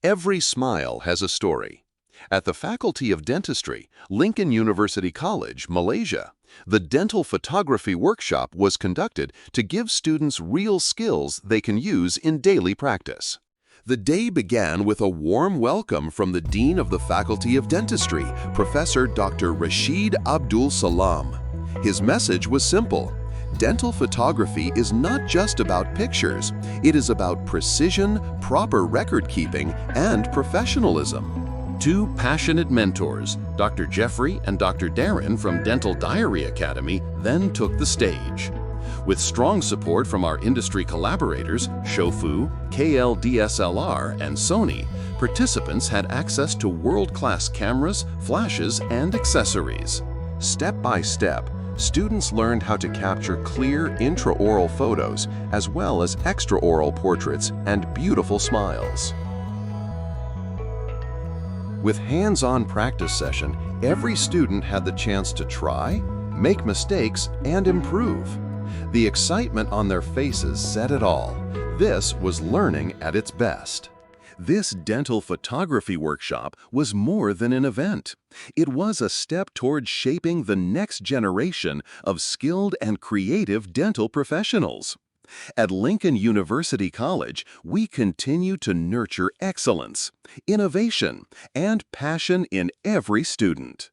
Every smile has a story. At the Faculty of Dentistry, Lincoln University College, Malaysia, the dental photography workshop was conducted to give students real skills they can use in daily practice. The day began with a warm welcome from the Dean of the Faculty of Dentistry, Professor Dr. Rasheed Abdulsalam. His message was simple. Dental photography is not just about pictures. It is about precision, proper record-keeping, and professionalism. Two passionate mentors, Dr. Jeffery and Dr. Darren from Dental Diary Academy, then took the stage. With strong support from our industry collaborators, SHOFU, KLDSLR, and Sony, participants had access to world-class cameras, flashes, and accessories. Step by step, students learned how to capture clear intraoral photos as well as extraoral portraits and beautiful smiles. With hands-on practice session, every student had the chance to try, make mistakes, and improve. The excitement on their faces said it all. This was learning at its best. This dental photography workshop was more than an event. It was a step toward shaping the next generation of skilled and creative dental professionals. At Lincoln University College, we continue to nurture excellence, innovation, and passion in every student.